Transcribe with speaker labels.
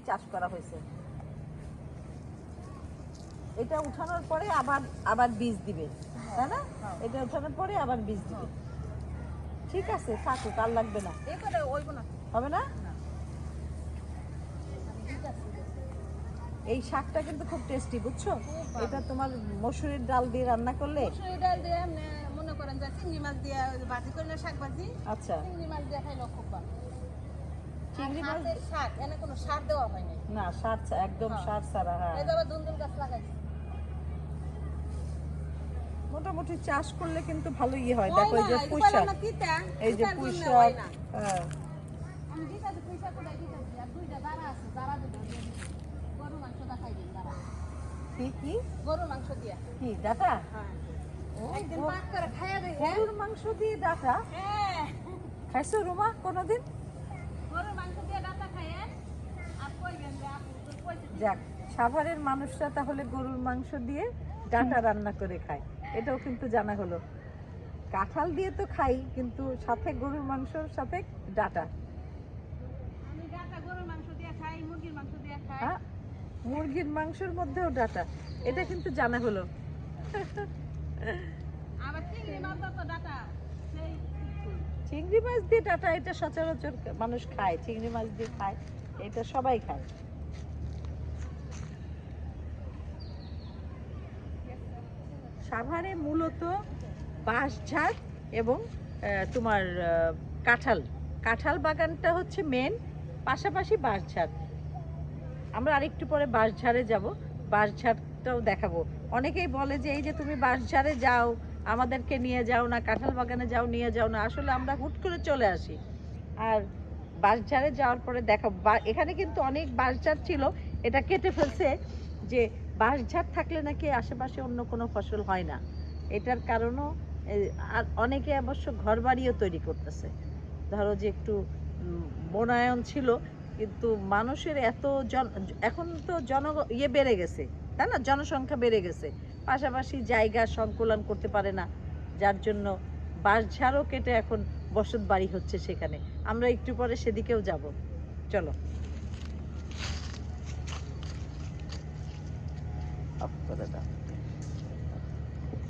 Speaker 1: চাষ করা হয়েছে। এটা উঠানোর পরে আবার আবার বীজ দিবে, তাই না? এটা উঠানোর পরে আবার বীজ দিবে। ঠিক আছে, থাকুক, আর লাগবে না। হবে না? এই শাকটা কিন্তু খুব টেস্টি, বুঝছো? এটা তোমার মসুরির ডাল দিয়ে রান্না করলে,
Speaker 2: মসুরির ডাল দিয়ে মনে করেন যে চিংড়ি মাছ দিয়ে ভাজি করলে, শাক ভাজি,
Speaker 1: আচ্ছা,
Speaker 2: চিংড়ি মাছ দিয়ে খাইলে খুব ভালো।
Speaker 1: চিংড়ি মাছের
Speaker 2: শাক এনে কোনো সার দেওয়া হয় না,
Speaker 1: না সার একদম সার ছাড়া। হ্যাঁ,
Speaker 2: এই যে আবার দুন্দুল গাছ লাগাইছি।
Speaker 1: মোটামুটি চাষ করলে কিন্তু ভালো ইয়ে হয়। দেখো এই যে পুঁই শাক, এই যে পুঁই শাক, হ্যাঁ
Speaker 2: আমি দিতাছি পুঁই শাক করে দিতাছি। আর দুইটা দাঁড়া আছে, দাঁড়া দিতে গরু মাংস দা খাই দিন। দাঁড়া
Speaker 1: কি কি
Speaker 2: গরু মাংস দিয়া
Speaker 1: কি ডাটা?
Speaker 2: হ্যাঁ,
Speaker 1: ও,
Speaker 2: একদিন পাক করে খাইয়া দেই।
Speaker 1: গরুর মাংস দিয়ে ডাটা
Speaker 2: হ্যাঁ,
Speaker 1: খাইছো রুমা কোনোদিন?
Speaker 2: গরুর মাংস দিয়ে ডাটা খাইয়ে আর কইবেন যে আপনি কইতে।
Speaker 1: যাক, সাভারের মানুষরা তাহলে গরুর মাংস দিয়ে ডাটা রান্না করে খায়, এটাও কিন্তু জানা হলো। কাঁঠাল দিয়ে তো খাই, কিন্তু সাথে গরুর মাংসর সাথে ডাটা।
Speaker 2: আমি ডাটা গরুর মাংস দিয়ে খাই, মুরগির মাংস দিয়ে খাই।
Speaker 1: হ্যাঁ, মুরগির মাংসের মধ্যেও ডাটা, এটা কিন্তু জানা হলো।
Speaker 2: আবার চিংড়ি মাছ তো ডাটা সেই
Speaker 1: চিংড়ি মাছ দিয়ে ডাটা, এটা সচরাচর মানুষ খায়, চিংড়ি মাছ দিয়ে খায়, এটা সবাই খায়। সাভারে মূলত বাঁশঝাড় এবং তোমার কাঁঠাল, কাঁঠাল বাগানটা হচ্ছে মেন, পাশাপাশি বাঁশঝাড়। আমরা আরেকটু পরে বাঁশঝাড়ে যাব, বাঁশঝাড়টাও দেখাবো। অনেকেই বলে যে এই যে তুমি বাঁশঝাড়ে যাও, আমাদেরকে নিয়ে যাও না, কাঁঠাল বাগানে যাও, নিয়ে যাও না। আসলে আমরা হুট করে চলে আসি, আর বাঁশঝাড়ে যাওয়ার পরে দেখাবো। এখানে কিন্তু অনেক বাঁশঝাড় ছিল, এটা কেটে ফেলছে। যে বাঁশঝাড় থাকলে নাকি আশেপাশে অন্য কোনো ফসল হয় না, এটার কারণও আর অনেকে অবশ্য ঘরবাড়িও তৈরি করতেছে। ধরো যে একটু বনায়ন ছিল, কিন্তু মানুষের এত এখন তো ইয়ে বেড়ে গেছে, তাই না? জনসংখ্যা বেড়ে গেছে, পাশাপাশি জায়গা সংকুলন করতে পারে না, যার জন্য বাঁশঝাড়ও কেটে এখন বসত বাড়ি হচ্ছে সেখানে। আমরা একটু পরে সেদিকেও যাব, চলো। অফ করে দাও।